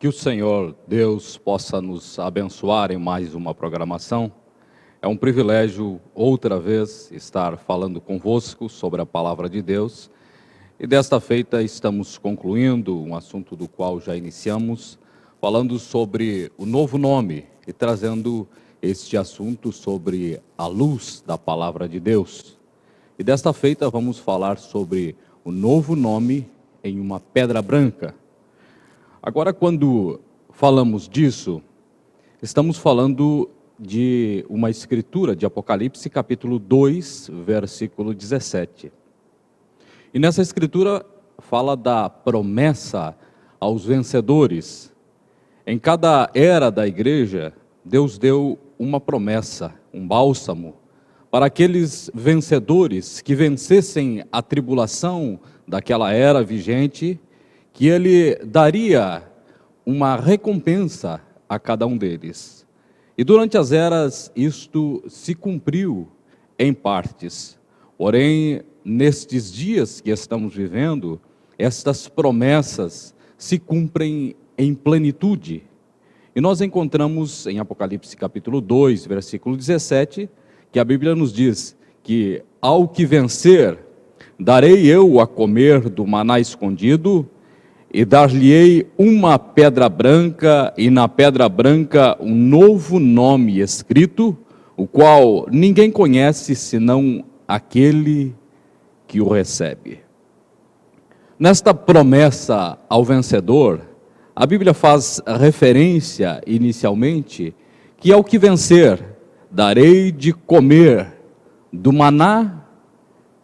Que o Senhor Deus possa nos abençoar em mais uma programação. É um privilégio, outra vez, estar falando convosco sobre a Palavra de Deus. E desta feita estamos concluindo um assunto do qual já iniciamos, falando sobre o novo nome e trazendo este assunto sobre a luz da Palavra de Deus. E desta feita vamos falar sobre o novo nome em uma pedra branca. Agora, quando falamos disso, estamos falando de uma escritura de Apocalipse, capítulo 2, versículo 17. E nessa escritura fala da promessa aos vencedores. Em cada era da igreja, Deus deu uma promessa, um bálsamo, para aqueles vencedores que vencessem a tribulação daquela era vigente, que ele daria uma recompensa a cada um deles. E durante as eras isto se cumpriu em partes. Porém, nestes dias que estamos vivendo, estas promessas se cumprem em plenitude. E nós encontramos em Apocalipse capítulo 2, versículo 17, que a Bíblia nos diz que ao que vencer, darei eu a comer do maná escondido, e dar-lhe-ei uma pedra branca, e na pedra branca um novo nome escrito, o qual ninguém conhece senão aquele que o recebe. Nesta promessa ao vencedor, a Bíblia faz referência inicialmente que ao que vencer, darei de comer do maná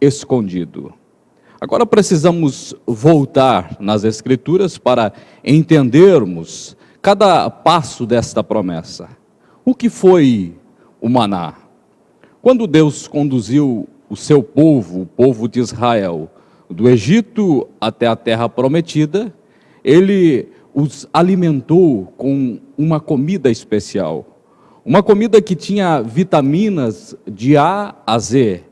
escondido. Agora precisamos voltar nas Escrituras para entendermos cada passo desta promessa. O que foi o maná? Quando Deus conduziu o seu povo, o povo de Israel, do Egito até a terra prometida, ele os alimentou com uma comida especial. Uma comida que tinha vitaminas de A a Z.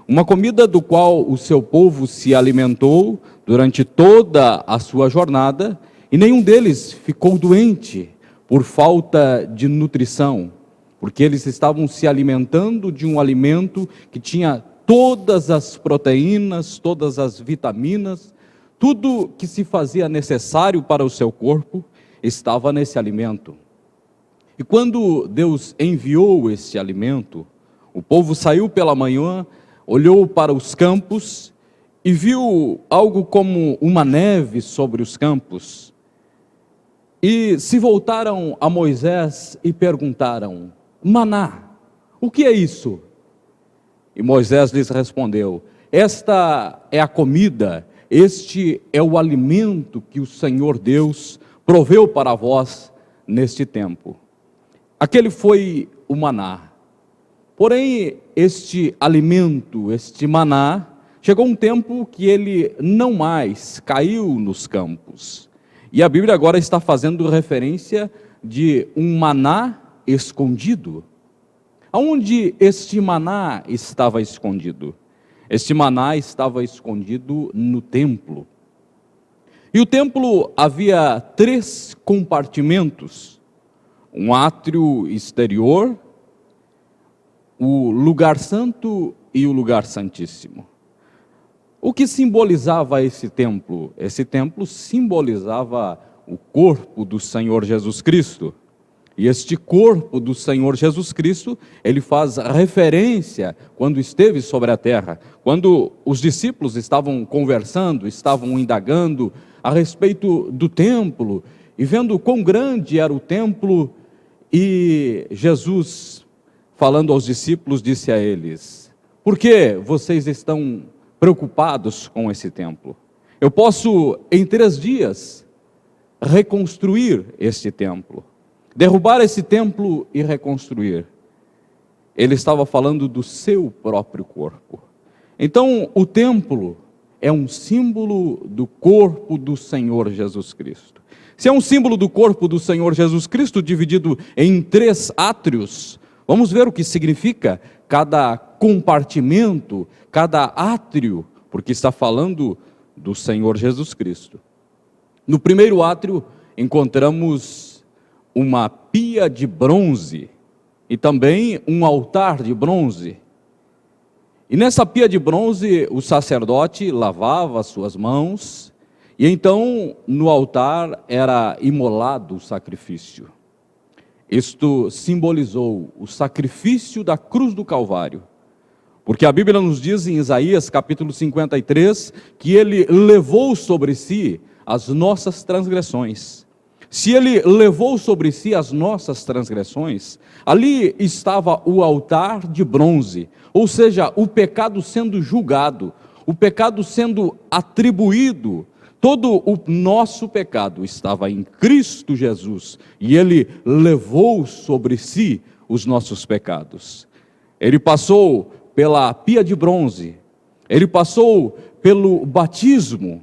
Uma comida do qual o seu povo se alimentou durante toda a sua jornada, e nenhum deles ficou doente por falta de nutrição, porque eles estavam se alimentando de um alimento que tinha todas as proteínas, todas as vitaminas, tudo que se fazia necessário para o seu corpo estava nesse alimento. E quando Deus enviou esse alimento, o povo saiu pela manhã, olhou para os campos e viu algo como uma neve sobre os campos. E se voltaram a Moisés e perguntaram: maná, o que é isso? E Moisés lhes respondeu: esta é a comida, este é o alimento que o Senhor Deus proveu para vós neste tempo. Aquele foi o maná. Porém, este alimento, este maná, chegou um tempo que ele não mais caiu nos campos. E a Bíblia agora está fazendo referência de um maná escondido. Aonde este maná estava escondido? Este maná estava escondido no templo. E o templo havia 3 compartimentos: um átrio exterior, o lugar santo e o lugar santíssimo. O que simbolizava esse templo? Esse templo simbolizava o corpo do Senhor Jesus Cristo. E este corpo do Senhor Jesus Cristo, ele faz referência quando esteve sobre a terra, quando os discípulos estavam conversando, estavam indagando a respeito do templo, e vendo quão grande era o templo, e Jesus, falando aos discípulos, disse a eles: por que vocês estão preocupados com esse templo? Eu posso, em 3 dias, reconstruir este templo, derrubar esse templo e reconstruir. Ele estava falando do seu próprio corpo. Então, o templo é um símbolo do corpo do Senhor Jesus Cristo. Se é um símbolo do corpo do Senhor Jesus Cristo, dividido em 3 átrios, vamos ver o que significa cada compartimento, cada átrio, porque está falando do Senhor Jesus Cristo. No primeiro átrio encontramos uma pia de bronze e também um altar de bronze. E nessa pia de bronze, o sacerdote lavava as suas mãos, e então no altar era imolado o sacrifício. Isto simbolizou o sacrifício da cruz do Calvário, porque a Bíblia nos diz em Isaías capítulo 53, que ele levou sobre si as nossas transgressões. Se ele levou sobre si as nossas transgressões, ali estava o altar de bronze, ou seja, o pecado sendo julgado, o pecado sendo atribuído. Todo o nosso pecado estava em Cristo Jesus, e ele levou sobre si os nossos pecados. Ele passou pela pia de bronze, ele passou pelo batismo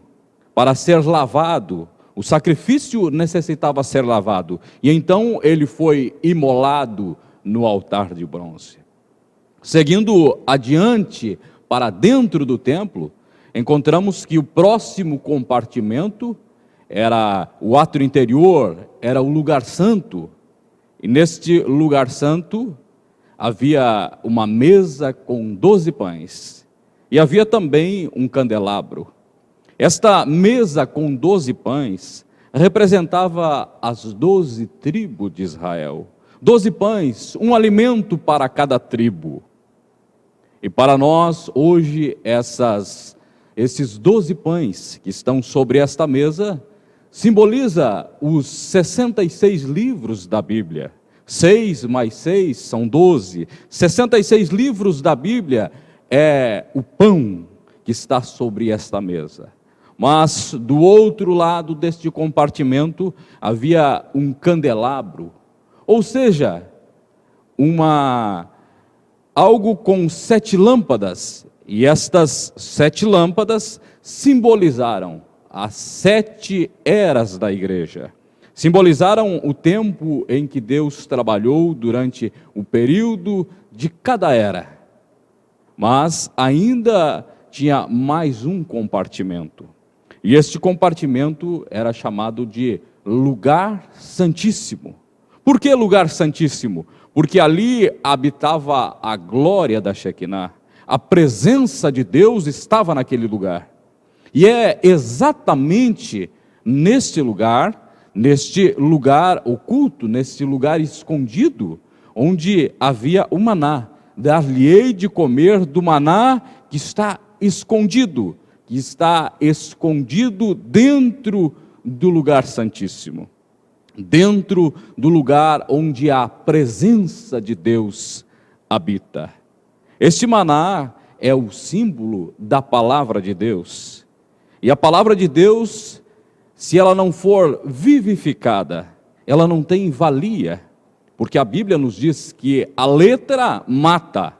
para ser lavado. O sacrifício necessitava ser lavado, e então ele foi imolado no altar de bronze. Seguindo adiante para dentro do templo, encontramos que o próximo compartimento era o átrio interior, era o lugar santo. E neste lugar santo havia uma mesa com 12 pães, e havia também um candelabro. Esta mesa com 12 pães representava as 12 tribos de Israel. 12 pães, um alimento para cada tribo. E para nós, hoje, esses 12 pães que estão sobre esta mesa, simboliza os 66 livros da Bíblia. 6 mais 6 são 12. 66 livros da Bíblia é o pão que está sobre esta mesa. Mas do outro lado deste compartimento havia um candelabro, ou seja, algo com 7 lâmpadas, e estas 7 lâmpadas simbolizaram as 7 eras da igreja. Simbolizaram o tempo em que Deus trabalhou durante o período de cada era. Mas ainda tinha mais um compartimento. E este compartimento era chamado de lugar santíssimo. Por que lugar santíssimo? Porque ali habitava a glória da Shekinah. A presença de Deus estava naquele lugar. E é exatamente neste lugar oculto, neste lugar escondido, onde havia o maná. Dar-lhe-ei de comer do maná que está escondido dentro do lugar santíssimo, dentro do lugar onde a presença de Deus habita. Este maná é o símbolo da palavra de Deus, e a palavra de Deus, se ela não for vivificada, ela não tem valia, porque a Bíblia nos diz que a letra mata,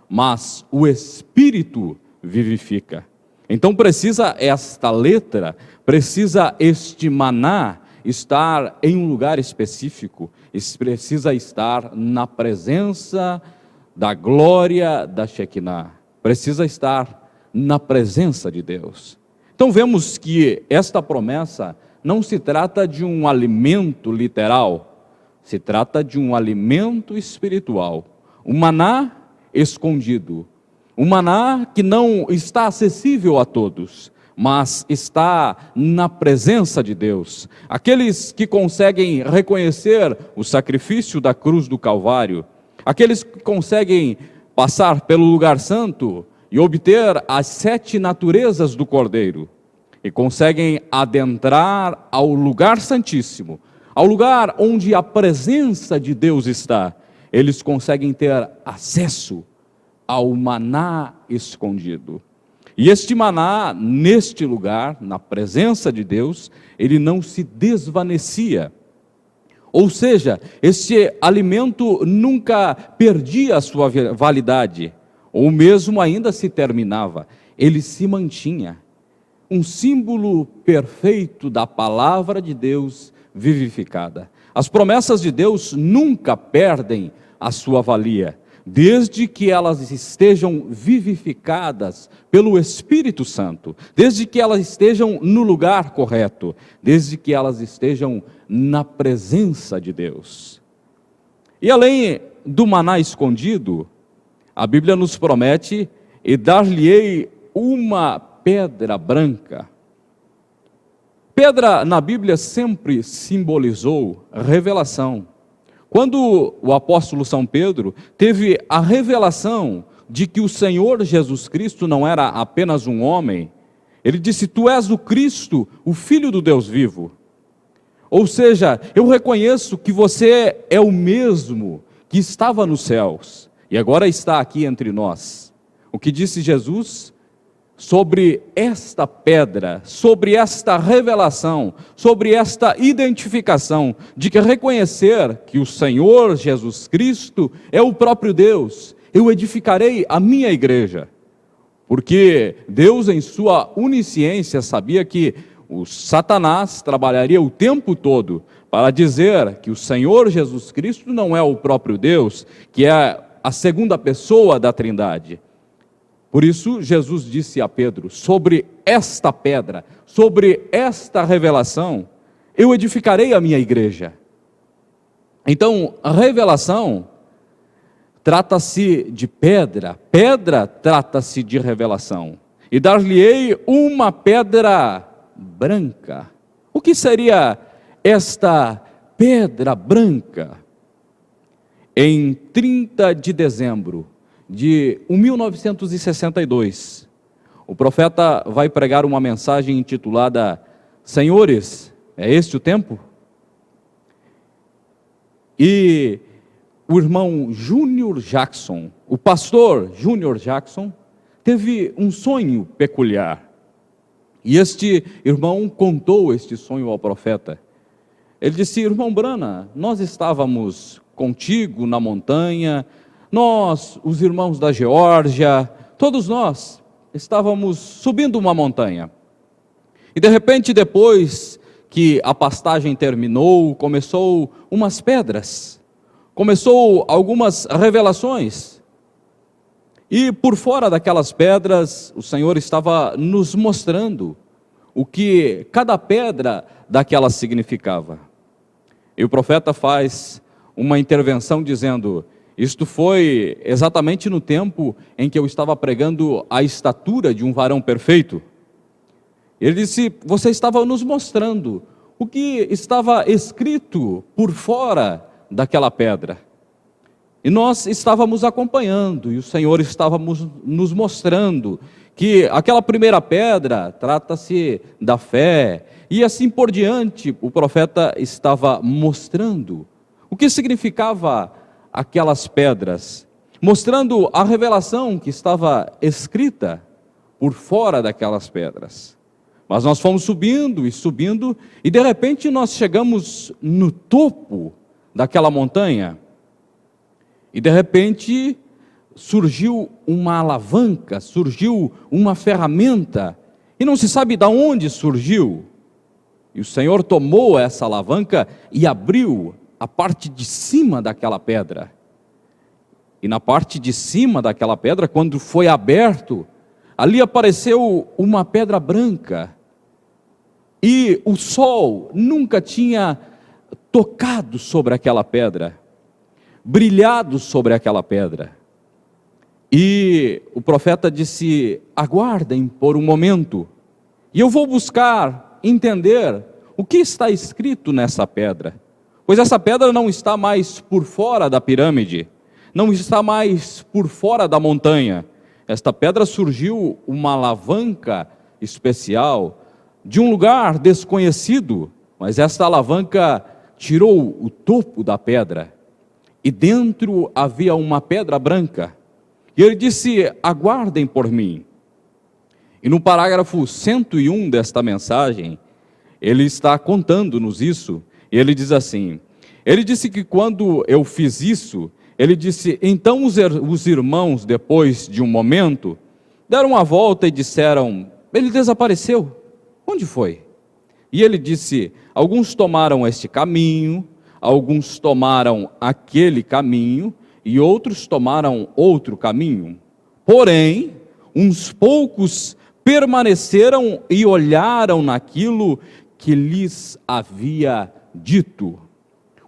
mas o Espírito vivifica. Então precisa esta letra, precisa este maná estar em um lugar específico, precisa estar na presença da glória da Shekinah, precisa estar na presença de Deus. Então vemos que esta promessa não se trata de um alimento literal, se trata de um alimento espiritual, um maná escondido, um maná que não está acessível a todos, mas está na presença de Deus. Aqueles que conseguem reconhecer o sacrifício da cruz do Calvário, aqueles que conseguem passar pelo lugar santo e obter as 7 naturezas do Cordeiro, e conseguem adentrar ao lugar santíssimo, ao lugar onde a presença de Deus está, eles conseguem ter acesso ao maná escondido. E este maná, neste lugar, na presença de Deus, ele não se desvanecia. Ou seja, este alimento nunca perdia a sua validade, ou mesmo ainda se terminava, ele se mantinha. Um símbolo perfeito da palavra de Deus vivificada. As promessas de Deus nunca perdem a sua valia, desde que elas estejam vivificadas pelo Espírito Santo, desde que elas estejam no lugar correto, desde que elas estejam na presença de Deus. E além do maná escondido, a Bíblia nos promete: e dar-lhe-ei uma pedra branca. Pedra na Bíblia sempre simbolizou revelação. Quando o apóstolo São Pedro teve a revelação de que o Senhor Jesus Cristo não era apenas um homem, ele disse: tu és o Cristo, o Filho do Deus vivo. Ou seja, eu reconheço que você é o mesmo que estava nos céus e agora está aqui entre nós. O que disse Jesus? Sobre esta pedra, sobre esta revelação, sobre esta identificação de que reconhecer que o Senhor Jesus Cristo é o próprio Deus, eu edificarei a minha igreja. Porque Deus, em sua onisciência, sabia que o Satanás trabalharia o tempo todo para dizer que o Senhor Jesus Cristo não é o próprio Deus, que é a segunda pessoa da Trindade. Por isso, Jesus disse a Pedro: sobre esta pedra, sobre esta revelação, eu edificarei a minha igreja. Então, a revelação trata-se de pedra, pedra trata-se de revelação. E dar-lhe-ei uma pedra branca. O que seria esta pedra branca? Em 30 de dezembro de 1962, o profeta vai pregar uma mensagem intitulada: Senhores, é este o tempo? E o irmão Júnior Jackson, o pastor Júnior Jackson, teve um sonho peculiar. E este irmão contou este sonho ao profeta. Ele disse: irmão Brana, nós estávamos contigo na montanha, nós, os irmãos da Geórgia, todos nós estávamos subindo uma montanha. E de repente, depois que a pastagem terminou, começou umas pedras, começou algumas revelações. E por fora daquelas pedras, o Senhor estava nos mostrando o que cada pedra daquela significava. E o profeta faz uma intervenção dizendo: isto foi exatamente no tempo em que eu estava pregando a estatura de um varão perfeito. Ele disse: você estava nos mostrando o que estava escrito por fora daquela pedra. E nós estávamos acompanhando, e o Senhor estava nos mostrando que aquela primeira pedra trata-se da fé, e assim por diante. O profeta estava mostrando o que significava aquelas pedras, mostrando a revelação que estava escrita por fora daquelas pedras. Mas nós fomos subindo e subindo, e de repente nós chegamos no topo daquela montanha, e de repente surgiu uma alavanca, surgiu uma ferramenta, e não se sabe de onde surgiu. E o Senhor tomou essa alavanca e abriu a parte de cima daquela pedra. E na parte de cima daquela pedra, quando foi aberto, ali apareceu uma pedra branca. E o sol nunca tinha tocado sobre aquela pedra, brilhado sobre aquela pedra. E o profeta disse: aguardem por um momento, e eu vou buscar entender o que está escrito nessa pedra. Pois essa pedra não está mais por fora da pirâmide, não está mais por fora da montanha. Esta pedra surgiu uma alavanca especial de um lugar desconhecido, mas esta alavanca tirou o topo da pedra, e dentro havia uma pedra branca. E ele disse: aguardem por mim. E no parágrafo 101 desta mensagem, ele está contando-nos isso. E ele diz assim: ele disse que quando eu fiz isso, ele disse, então os irmãos, depois de um momento, deram uma volta e disseram: ele desapareceu, onde foi? E ele disse: alguns tomaram este caminho, alguns tomaram aquele caminho, e outros tomaram outro caminho. Porém, uns poucos permaneceram e olharam naquilo que lhes havia dito.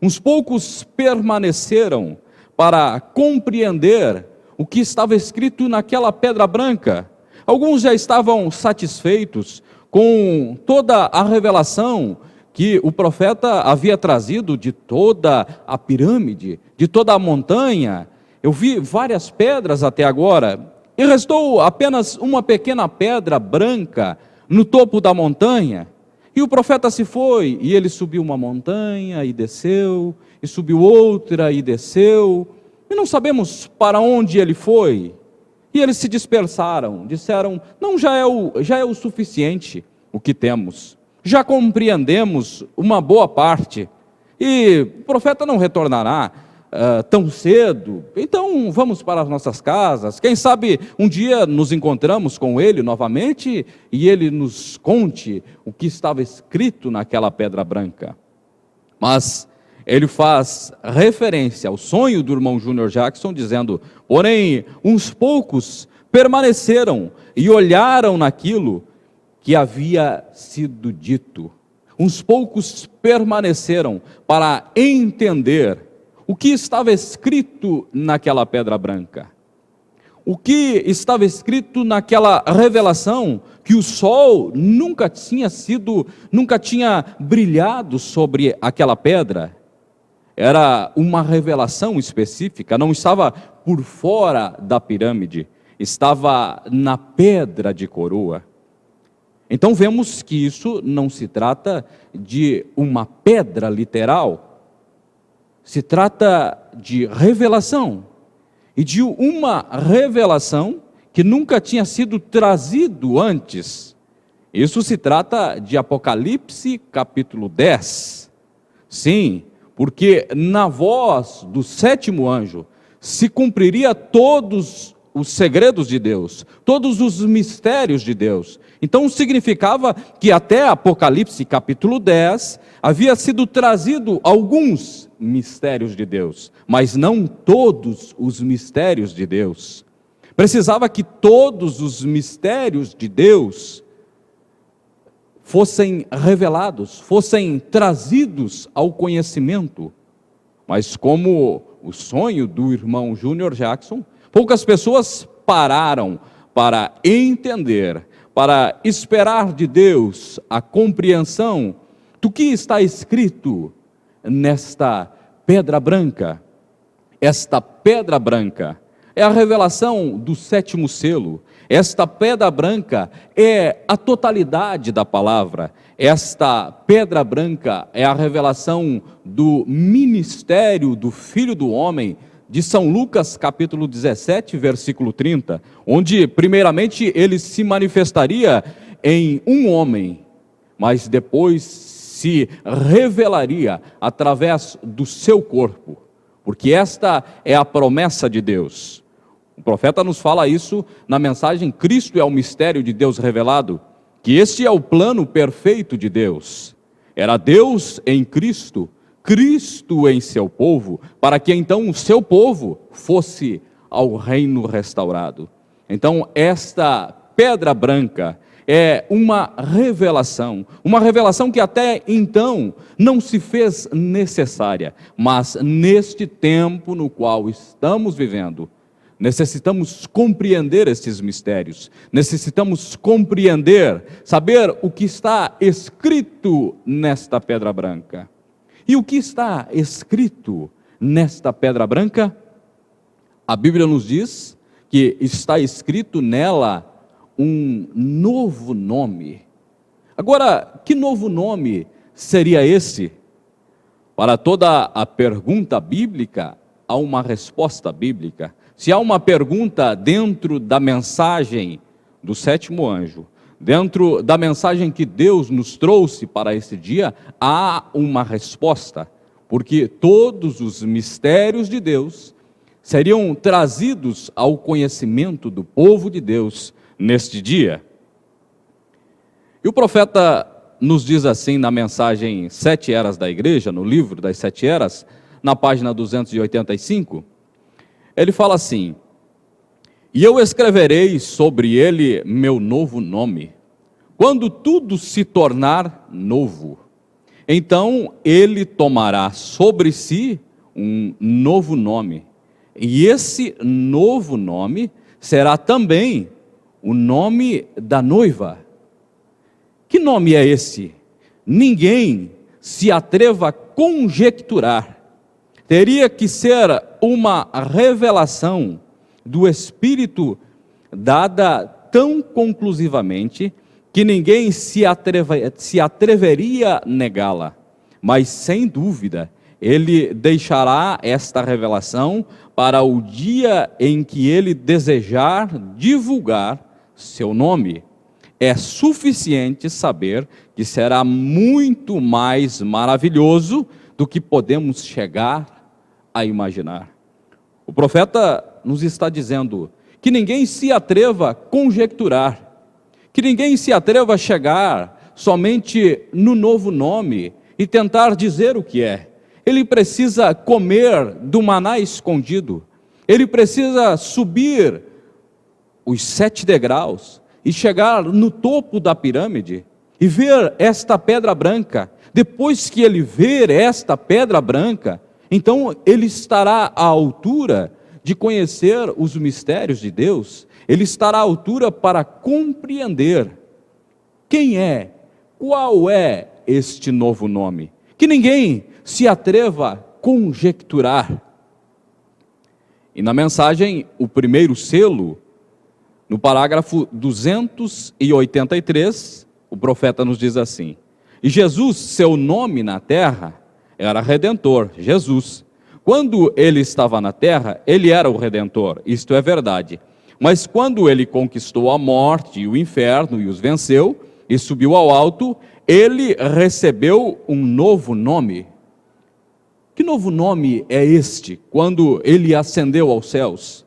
Uns poucos permaneceram para compreender o que estava escrito naquela pedra branca. Alguns já estavam satisfeitos com toda a revelação que o profeta havia trazido de toda a pirâmide, de toda a montanha. Eu vi várias pedras até agora, e restou apenas uma pequena pedra branca no topo da montanha. E o profeta se foi, e ele subiu uma montanha e desceu, e subiu outra e desceu, e não sabemos para onde ele foi. E eles se dispersaram, disseram, não, já é o suficiente o que temos. Já compreendemos uma boa parte, e o profeta não retornará tão cedo, então vamos para as nossas casas. Quem sabe um dia nos encontramos com ele novamente, e ele nos conte o que estava escrito naquela pedra branca. Mas ele faz referência ao sonho do irmão Júnior Jackson, dizendo, porém, uns poucos permaneceram e olharam naquilo que havia sido dito. Uns poucos permaneceram para entender o que estava escrito naquela pedra branca. O que estava escrito naquela revelação que o sol nunca tinha brilhado sobre aquela pedra. Era uma revelação específica, não estava por fora da pirâmide, estava na pedra de coroa. Então vemos que isso não se trata de uma pedra literal, se trata de revelação, e de uma revelação que nunca tinha sido trazido antes. Isso se trata de Apocalipse capítulo 10. Sim, porque na voz do sétimo anjo se cumpriria todos os segredos de Deus, todos os mistérios de Deus. Então significava que até Apocalipse capítulo 10 havia sido trazido alguns mistérios de Deus, mas não todos os mistérios de Deus. Precisava que todos os mistérios de Deus fossem revelados, fossem trazidos ao conhecimento. Mas como o sonho do irmão Júnior Jackson, poucas pessoas pararam para entender, para esperar de Deus a compreensão do que está escrito nesta pedra branca. Esta pedra branca é a revelação do sétimo selo. Esta pedra branca é a totalidade da palavra. Esta pedra branca é a revelação do ministério do Filho do Homem, de São Lucas capítulo 17, versículo 30, onde primeiramente ele se manifestaria em um homem, mas depois se revelaria através do seu corpo, porque esta é a promessa de Deus. O profeta nos fala isso na mensagem Cristo é o mistério de Deus revelado, que este é o plano perfeito de Deus. Era Deus em Cristo, Cristo em seu povo, para que então o seu povo fosse ao reino restaurado. Então esta pedra branca é uma revelação que até então não se fez necessária, mas neste tempo no qual estamos vivendo, necessitamos compreender estes mistérios, necessitamos compreender, saber o que está escrito nesta pedra branca. E o que está escrito nesta pedra branca? A Bíblia nos diz que está escrito nela um novo nome. Agora, que novo nome seria esse? Para toda a pergunta bíblica, há uma resposta bíblica. Se há uma pergunta dentro da mensagem do sétimo anjo, dentro da mensagem que Deus nos trouxe para esse dia, há uma resposta, porque todos os mistérios de Deus seriam trazidos ao conhecimento do povo de Deus neste dia. E o profeta nos diz assim na mensagem Sete Eras da Igreja, no livro das Sete Eras, na página 285, Ele fala assim: e eu escreverei sobre ele meu novo nome, quando tudo se tornar novo. Então ele tomará sobre si um novo nome, e esse novo nome será também o nome da noiva. Que nome é esse? Ninguém se atreva a conjecturar. Teria que ser uma revelação do Espírito dada tão conclusivamente que ninguém se atreveria a negá-la. Mas, sem dúvida, ele deixará esta revelação para o dia em que ele desejar divulgar seu nome. É suficiente saber que será muito mais maravilhoso do que podemos chegar a imaginar. O profeta nos está dizendo que ninguém se atreva a conjecturar, que ninguém se atreva a chegar somente no novo nome e tentar dizer o que é. Ele precisa comer do maná escondido, ele precisa subir os 7 degraus e chegar no topo da pirâmide e ver esta pedra branca. Depois que ele ver esta pedra branca, então ele estará à altura de conhecer os mistérios de Deus, ele estará à altura para compreender quem é, qual é este novo nome, que ninguém se atreva a conjecturar. E na mensagem, o primeiro selo, no parágrafo 283, o profeta nos diz assim: e Jesus, seu nome na terra, era Redentor, Jesus. Quando ele estava na terra, ele era o Redentor, isto é verdade. Mas quando ele conquistou a morte e o inferno e os venceu, e subiu ao alto, ele recebeu um novo nome. Que novo nome é este, quando ele ascendeu aos céus?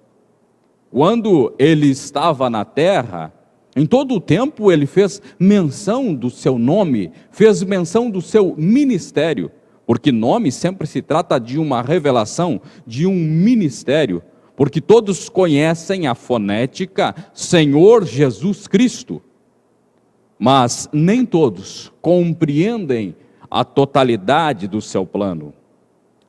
Quando ele estava na terra, em todo o tempo ele fez menção do seu nome, fez menção do seu ministério, porque nome sempre se trata de uma revelação, de um ministério, porque todos conhecem a fonética Senhor Jesus Cristo, mas nem todos compreendem a totalidade do seu plano,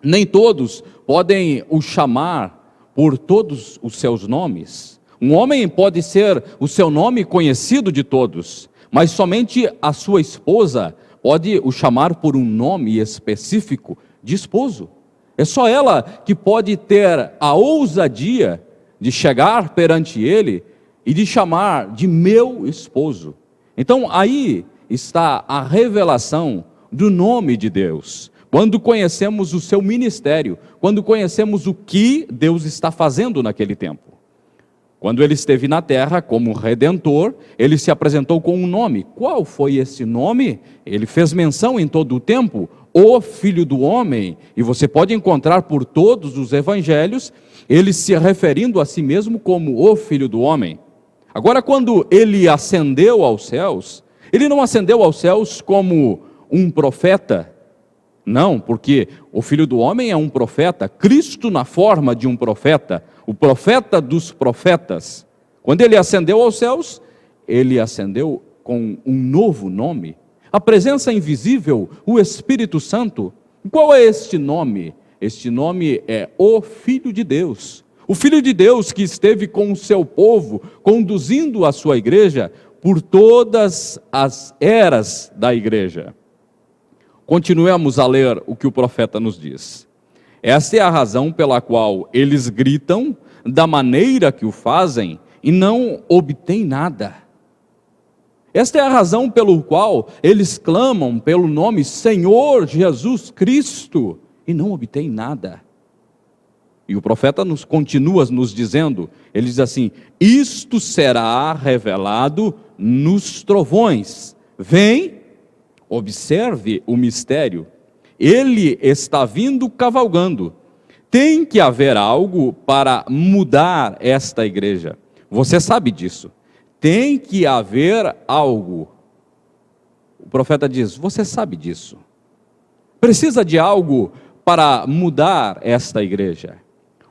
nem todos podem o chamar por todos os seus nomes. Um homem pode ser o seu nome conhecido de todos, mas somente a sua esposa pode o chamar por um nome específico de esposo. É só ela que pode ter a ousadia de chegar perante ele e de chamar de meu esposo. Então aí está a revelação do nome de Deus. Quando conhecemos o seu ministério, quando conhecemos o que Deus está fazendo naquele tempo. Quando ele esteve na terra como Redentor, ele se apresentou com um nome. Qual foi esse nome? Ele fez menção em todo o tempo, o Filho do Homem. E você pode encontrar por todos os evangelhos, ele se referindo a si mesmo como o Filho do Homem. Agora, quando ele ascendeu aos céus, ele não ascendeu aos céus como um profeta. Não, porque o Filho do Homem é um profeta, Cristo na forma de um profeta, o profeta dos profetas. Quando ele ascendeu aos céus, ele ascendeu com um novo nome, a presença invisível, o Espírito Santo. Qual é este nome? Este nome é o Filho de Deus. O Filho de Deus que esteve com o seu povo, conduzindo a sua igreja por todas as eras da igreja. Continuemos a ler o que o profeta nos diz. Esta é a razão pela qual eles gritam da maneira que o fazem e não obtêm nada. Esta é a razão pelo qual eles clamam pelo nome Senhor Jesus Cristo e não obtêm nada. E o profeta continua nos dizendo, ele diz assim: isto será revelado nos trovões. Vem, observe o mistério. Ele está vindo cavalgando. Tem que haver algo para mudar esta igreja. Você sabe disso. Tem que haver algo. O profeta diz, você sabe disso. Precisa de algo para mudar esta igreja.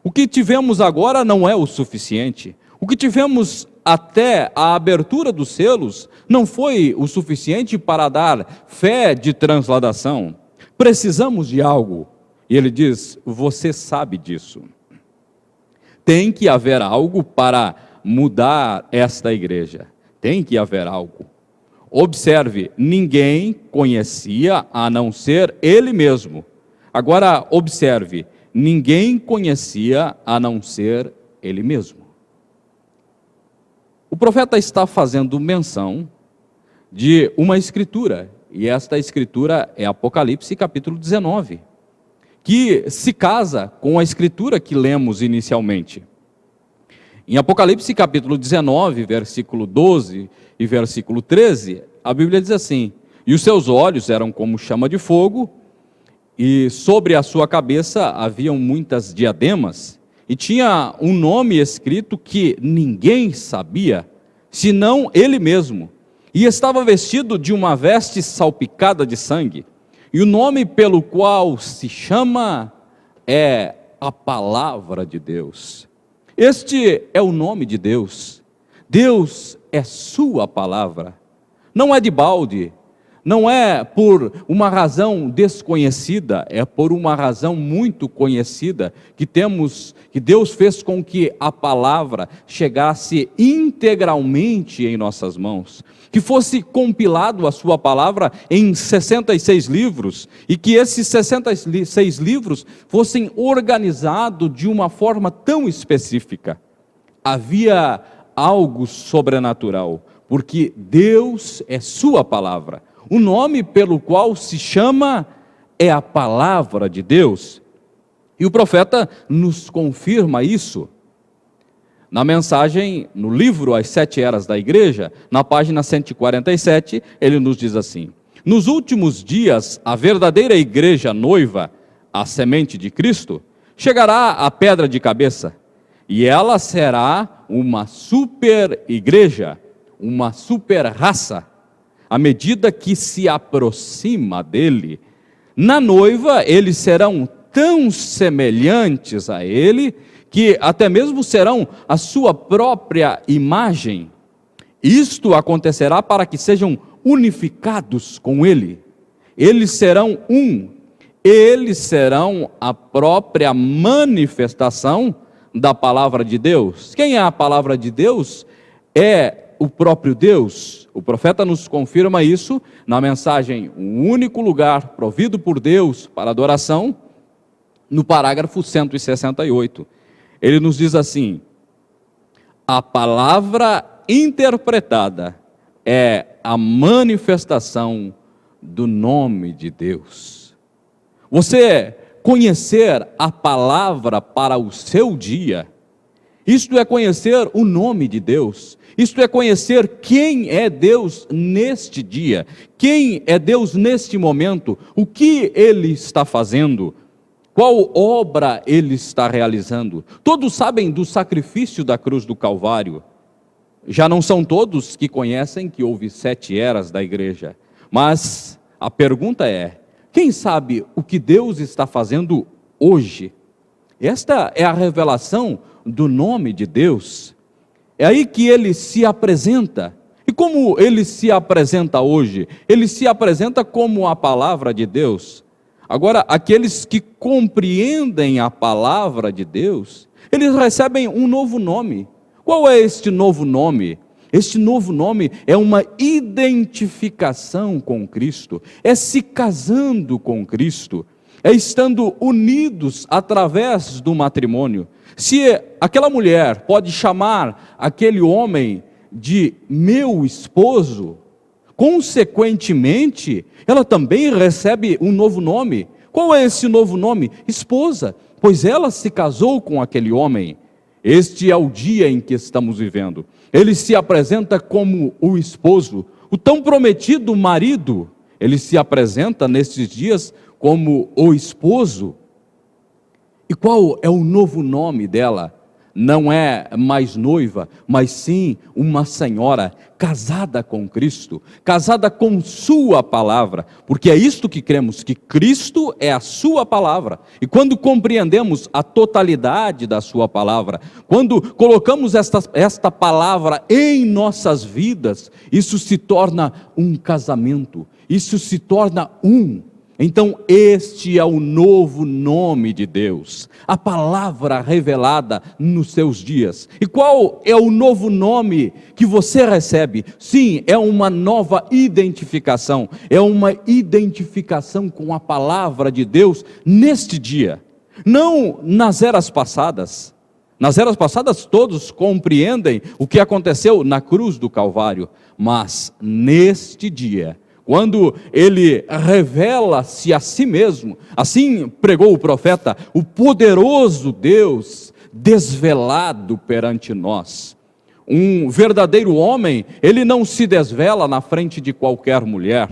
O que tivemos agora não é o suficiente. O que tivemos até a abertura dos selos não foi o suficiente para dar fé de transladação. Precisamos de algo. E ele diz: você sabe disso. Tem que haver algo para mudar esta igreja. Tem que haver algo. Observe, ninguém conhecia a não ser ele mesmo. Agora observe, ninguém conhecia a não ser ele mesmo. O profeta está fazendo menção de uma escritura, e esta escritura é Apocalipse capítulo 19, que se casa com a escritura que lemos inicialmente. Em Apocalipse capítulo 19, versículo 12 e versículo 13, a Bíblia diz assim: e os seus olhos eram como chama de fogo, e sobre a sua cabeça haviam muitas diademas, e tinha um nome escrito que ninguém sabia, senão ele mesmo, e estava vestido de uma veste salpicada de sangue, e o nome pelo qual se chama é a Palavra de Deus. Este é o nome de Deus. Deus é sua palavra. Não é de balde, não é por uma razão desconhecida, é por uma razão muito conhecida, que Deus fez com que a palavra chegasse integralmente em nossas mãos, que fosse compilado a sua palavra em 66 livros, e que esses 66 livros fossem organizados de uma forma tão específica. Havia algo sobrenatural, porque Deus é sua palavra. O nome pelo qual se chama é a Palavra de Deus. E o profeta nos confirma isso. Na mensagem, no livro As 7 Eras da Igreja, na página 147, ele nos diz assim: nos últimos dias, a verdadeira igreja noiva, a semente de Cristo, chegará à pedra de cabeça, e ela será uma super igreja, uma super raça. À medida que se aproxima dele, na noiva eles serão tão semelhantes a ele, que até mesmo serão a sua própria imagem. Isto acontecerá para que sejam unificados com ele. Eles serão um. Eles serão a própria manifestação da palavra de Deus. Quem é a palavra de Deus? É o próprio Deus. O profeta nos confirma isso na mensagem Um Único Lugar Provido por Deus para Adoração, no parágrafo 168. Ele nos diz assim: a palavra interpretada é a manifestação do nome de Deus. Você conhecer a palavra para o seu dia, isto é conhecer o nome de Deus, isto é conhecer quem é Deus neste dia, quem é Deus neste momento, o que Ele está fazendo, qual obra Ele está realizando. Todos sabem do sacrifício da cruz do Calvário. Já não são todos que conhecem que houve 7 eras da igreja, mas a pergunta é: quem sabe o que Deus está fazendo hoje? Esta é a revelação do nome de Deus. É aí que Ele se apresenta. E como Ele se apresenta hoje? Ele se apresenta como a palavra de Deus. Agora, aqueles que compreendem a palavra de Deus, eles recebem um novo nome. Qual é este novo nome? Este novo nome é uma identificação com Cristo, é se casando com Cristo, é estando unidos através do matrimônio. Se aquela mulher pode chamar aquele homem de meu esposo, consequentemente, ela também recebe um novo nome. Qual é esse novo nome? Esposa, pois ela se casou com aquele homem. Este é o dia em que estamos vivendo. Ele se apresenta como o esposo, o tão prometido marido. Ele se apresenta nestes dias como o esposo. E qual é o novo nome dela? não é mais noiva, mas sim uma senhora casada com Cristo, casada com sua palavra, porque é isto que cremos, que Cristo é a sua palavra. E quando compreendemos a totalidade da sua palavra, quando colocamos esta palavra em nossas vidas, isso se torna um casamento, isso se torna um. Então este é o novo nome de Deus, a palavra revelada nos seus dias. E qual é o novo nome que você recebe? Sim, é uma nova identificação, é uma identificação com a palavra de Deus neste dia, não nas eras passadas. Nas eras passadas todos compreendem o que aconteceu na cruz do Calvário, mas neste dia, quando ele revela-se a si mesmo, assim pregou o profeta, o poderoso Deus desvelado perante nós. Um verdadeiro homem, ele não se desvela na frente de qualquer mulher,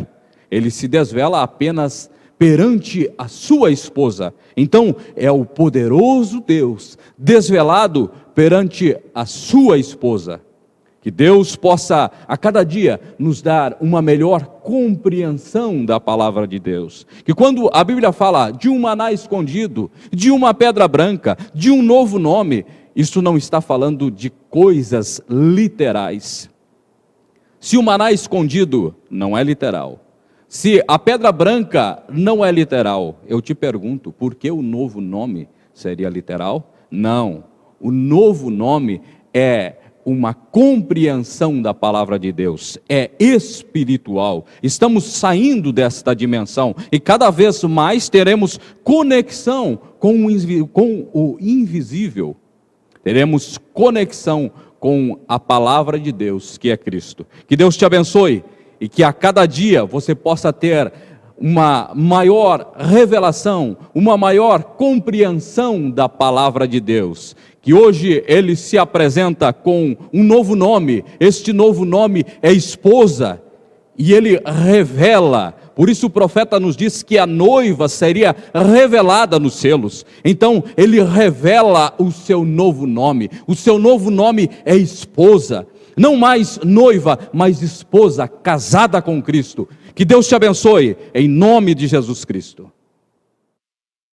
ele se desvela apenas perante a sua esposa. Então é o poderoso Deus desvelado perante a sua esposa. Que Deus possa a cada dia nos dar uma melhor compreensão da palavra de Deus. Que quando a Bíblia fala de um maná escondido, de uma pedra branca, de um novo nome, isso não está falando de coisas literais. Se o maná escondido não é literal, se a pedra branca não é literal, eu te pergunto, por que o novo nome seria literal? Não, o novo nome é uma compreensão da palavra de Deus, é espiritual. Estamos saindo desta dimensão e cada vez mais teremos conexão com o invisível. Teremos conexão com a palavra de Deus, que é Cristo. Que Deus te abençoe e que a cada dia você possa ter uma maior revelação, uma maior compreensão da palavra de Deus. Que hoje ele se apresenta com um novo nome, este novo nome é esposa, e ele revela, por isso o profeta nos diz que a noiva seria revelada nos selos. Então ele revela o seu novo nome é esposa, não mais noiva, mas esposa, casada com Cristo. Que Deus te abençoe, em nome de Jesus Cristo.